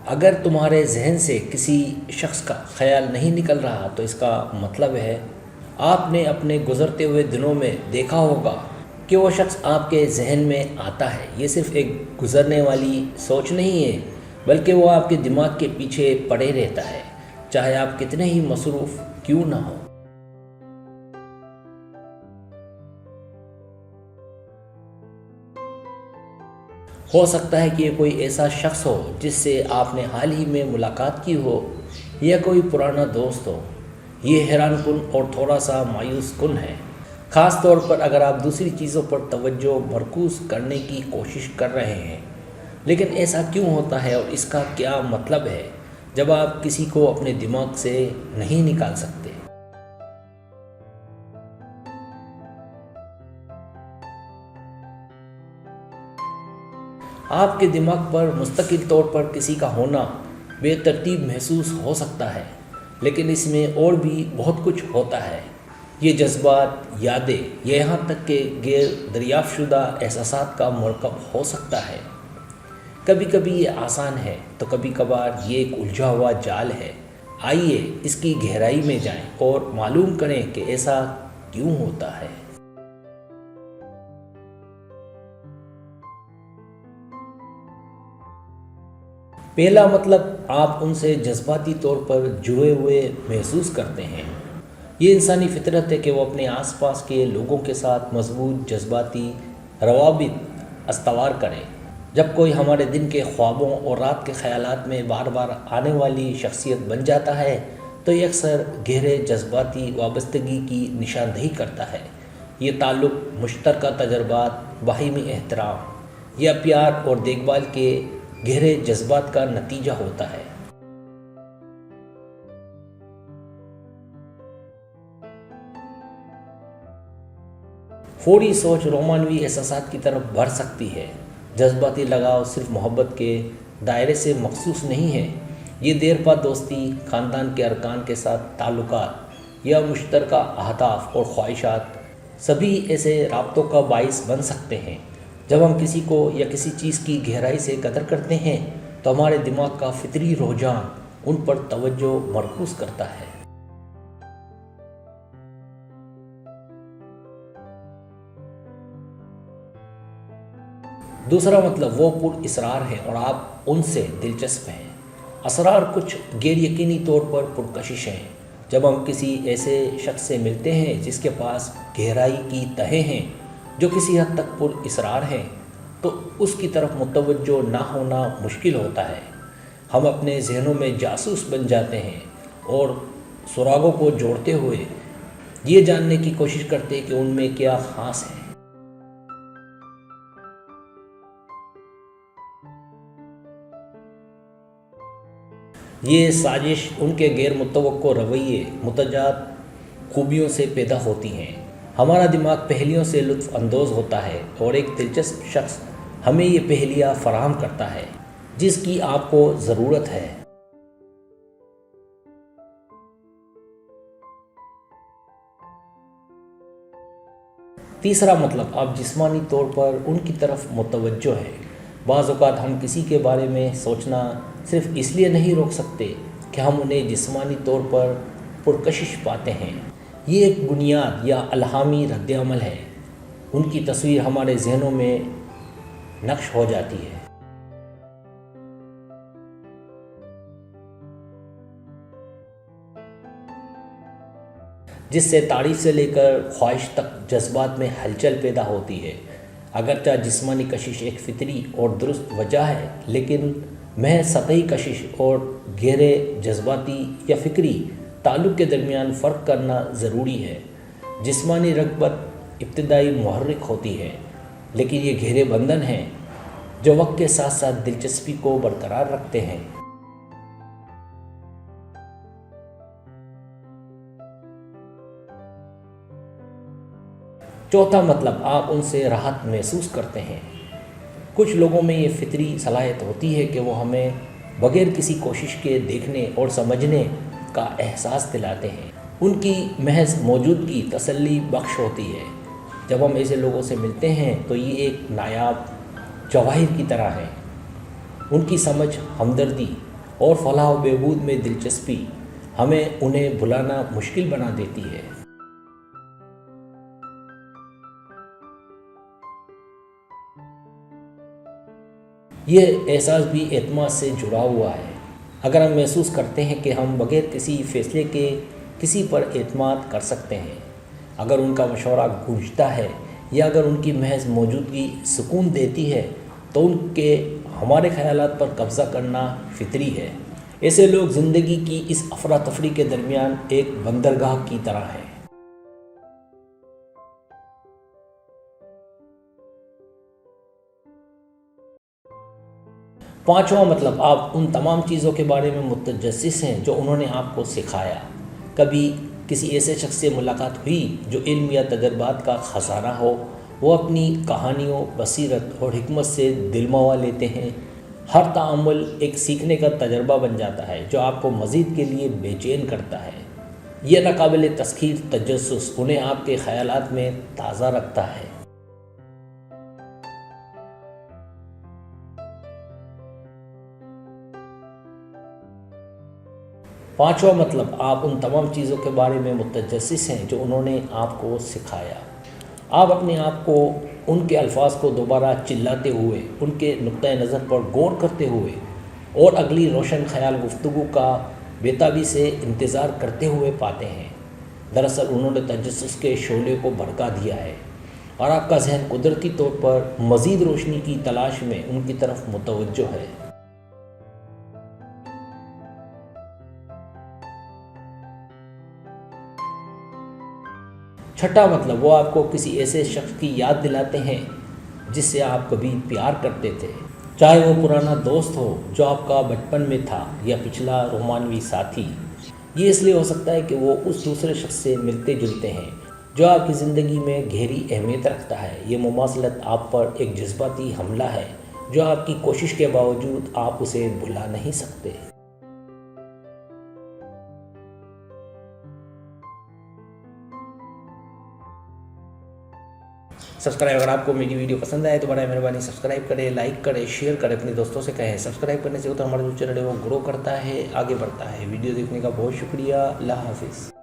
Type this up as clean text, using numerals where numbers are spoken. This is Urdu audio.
اگر تمہارے ذہن سے کسی شخص کا خیال نہیں نکل رہا تو اس کا مطلب ہے آپ نے اپنے گزرتے ہوئے دنوں میں دیکھا ہوگا کہ وہ شخص آپ کے ذہن میں آتا ہے۔ یہ صرف ایک گزرنے والی سوچ نہیں ہے، بلکہ وہ آپ کے دماغ کے پیچھے پڑے رہتا ہے، چاہے آپ کتنے ہی مصروف کیوں نہ ہوں۔ ہو سکتا ہے کہ یہ کوئی ایسا شخص ہو جس سے آپ نے حال ہی میں ملاقات کی ہو، یا کوئی پرانا دوست ہو۔ یہ حیران کن اور تھوڑا سا مایوس کن ہے، خاص طور پر اگر آپ دوسری چیزوں پر توجہ مرکوز کرنے کی کوشش کر رہے ہیں۔ لیکن ایسا کیوں ہوتا ہے اور اس کا کیا مطلب ہے جب آپ کسی کو اپنے دماغ سے نہیں نکال سکتے؟ آپ کے دماغ پر مستقل طور پر کسی کا ہونا بے ترتیب محسوس ہو سکتا ہے، لیکن اس میں اور بھی بہت کچھ ہوتا ہے۔ یہ جذبات، یادیں، یا یہاں تک کہ غیر دریافت شدہ احساسات کا مرکب ہو سکتا ہے۔ کبھی کبھی یہ آسان ہے تو کبھی کبھار یہ ایک الجھا ہوا جال ہے۔ آئیے اس کی گہرائی میں جائیں اور معلوم کریں کہ ایسا کیوں ہوتا ہے۔ پہلا مطلب، آپ ان سے جذباتی طور پر جڑے ہوئے محسوس کرتے ہیں۔ یہ انسانی فطرت ہے کہ وہ اپنے آس پاس کے لوگوں کے ساتھ مضبوط جذباتی روابط استوار کریں۔ جب کوئی ہمارے دن کے خوابوں اور رات کے خیالات میں بار بار آنے والی شخصیت بن جاتا ہے تو یہ اکثر گہرے جذباتی وابستگی کی نشاندہی کرتا ہے۔ یہ تعلق، مشترکہ تجربات، باہمی احترام یا پیار اور دیکھ بھال کے گہرے جذبات کا نتیجہ ہوتا ہے۔ فوری سوچ رومانوی احساسات کی طرف بڑھ سکتی ہے۔ جذباتی لگاؤ صرف محبت کے دائرے سے مخصوص نہیں ہے، یہ دیر پا دوستی، خاندان کے ارکان کے ساتھ تعلقات یا مشترکہ اہداف اور خواہشات سبھی ایسے رابطوں کا باعث بن سکتے ہیں۔ جب ہم کسی کو یا کسی چیز کی گہرائی سے قدر کرتے ہیں تو ہمارے دماغ کا فطری رجحان ان پر توجہ مرکوز کرتا ہے۔ دوسرا مطلب، وہ پر اسرار ہیں اور آپ ان سے دلچسپ ہیں۔ اسرار کچھ غیر یقینی طور پر پرکشش ہیں۔ جب ہم کسی ایسے شخص سے ملتے ہیں جس کے پاس گہرائی کی تہیں ہیں، جو کسی حد تک پر اسرار ہیں، تو اس کی طرف متوجہ نہ ہونا مشکل ہوتا ہے۔ ہم اپنے ذہنوں میں جاسوس بن جاتے ہیں اور سراغوں کو جوڑتے ہوئے یہ جاننے کی کوشش کرتے ہیں کہ ان میں کیا خاص ہے۔ یہ سازش ان کے غیر متوقع رویے، متضاد خوبیوں سے پیدا ہوتی ہیں۔ ہمارا دماغ پہیلیوں سے لطف اندوز ہوتا ہے اور ایک دلچسپ شخص ہمیں یہ پہیلیاں فراہم کرتا ہے جس کی آپ کو ضرورت ہے۔ تیسرا مطلب، آپ جسمانی طور پر ان کی طرف متوجہ ہیں۔ بعض اوقات ہم کسی کے بارے میں سوچنا صرف اس لیے نہیں روک سکتے کہ ہم انہیں جسمانی طور پر پرکشش پاتے ہیں۔ یہ ایک بنیاد یا الہامی رد عمل ہے۔ ان کی تصویر ہمارے ذہنوں میں نقش ہو جاتی ہے۔ جس سے تعریف سے لے کر خواہش تک جذبات میں ہلچل پیدا ہوتی ہے۔ اگرچہ جسمانی کشش ایک فطری اور درست وجہ ہے، لیکن محض سطحی کشش اور گہرے جذباتی یا فکری تعلق کے درمیان فرق کرنا ضروری ہے۔ جسمانی رغبت ابتدائی محرک ہوتی ہے، لیکن یہ گہرے بندھن ہیں جو وقت کے ساتھ ساتھ دلچسپی کو برقرار رکھتے ہیں۔ چوتھا مطلب، آپ ان سے راحت محسوس کرتے ہیں۔ کچھ لوگوں میں یہ فطری صلاحیت ہوتی ہے کہ وہ ہمیں بغیر کسی کوشش کے دیکھنے اور سمجھنے کا احساس دلاتے ہیں۔ ان کی محض موجودگی تسلی بخش ہوتی ہے۔ جب ہم ایسے لوگوں سے ملتے ہیں تو یہ ایک نایاب جواہر کی طرح ہیں۔ ان کی سمجھ، ہمدردی اور فلاح و بہبود میں دلچسپی ہمیں انہیں بھلانا مشکل بنا دیتی ہے۔ یہ احساس بھی اعتماد سے جڑا ہوا ہے۔ اگر ہم محسوس کرتے ہیں کہ ہم بغیر کسی فیصلے کے کسی پر اعتماد کر سکتے ہیں، اگر ان کا مشورہ گونجتا ہے یا اگر ان کی محض موجودگی سکون دیتی ہے، تو ان کے ہمارے خیالات پر قبضہ کرنا فطری ہے۔ ایسے لوگ زندگی کی اس افراتفری کے درمیان ایک بندرگاہ کی طرح ہیں۔ پانچواں مطلب، آپ ان تمام چیزوں کے بارے میں متجسس ہیں جو انہوں نے آپ کو سکھایا۔ کبھی کسی ایسے شخص سے ملاقات ہوئی جو علم یا تجربات کا خزانہ ہو، وہ اپنی کہانیوں، بصیرت اور حکمت سے دل موہ لیتے ہیں۔ ہر تعامل ایک سیکھنے کا تجربہ بن جاتا ہے جو آپ کو مزید کے لیے بے چین کرتا ہے۔ یہ ناقابل تسخیر تجسس انہیں آپ کے خیالات میں تازہ رکھتا ہے۔ پانچواں مطلب، آپ ان تمام چیزوں کے بارے میں متجسس ہیں جو انہوں نے آپ کو سکھایا۔ آپ اپنے آپ کو ان کے الفاظ کو دوبارہ چلاتے ہوئے، ان کے نقطۂ نظر پر غور کرتے ہوئے اور اگلی روشن خیال گفتگو کا بےتابی سے انتظار کرتے ہوئے پاتے ہیں۔ دراصل انہوں نے تجسس کے شعلے کو بھڑکا دیا ہے اور آپ کا ذہن قدرتی طور پر مزید روشنی کی تلاش میں ان کی طرف متوجہ ہے۔ چھٹا مطلب، وہ آپ کو کسی ایسے شخص کی یاد دلاتے ہیں جس سے آپ کبھی پیار کرتے تھے، چاہے وہ پرانا دوست ہو جو آپ کا بچپن میں تھا یا پچھلا رومانوی ساتھی۔ یہ اس لیے ہو سکتا ہے کہ وہ اس دوسرے شخص سے ملتے جلتے ہیں جو آپ کی زندگی میں گہری اہمیت رکھتا ہے۔ یہ مماثلت آپ پر ایک جذباتی حملہ ہے جو آپ کی کوشش کے باوجود آپ اسے بھلا نہیں سکتے۔ سبسکرائب، اگر آپ کو میری ویڈیو پسند آئے تو برائے مہربانی سبسکرائب کریں، لائک کریں، شیئر کریں، اپنے دوستوں سے کہیں۔ سبسکرائب کرنے سے ہوتا ہمارا جو چینل ہے وہ گرو کرتا ہے، آگے بڑھتا ہے۔ ویڈیو دیکھنے کا بہت شکریہ۔ اللہ حافظ۔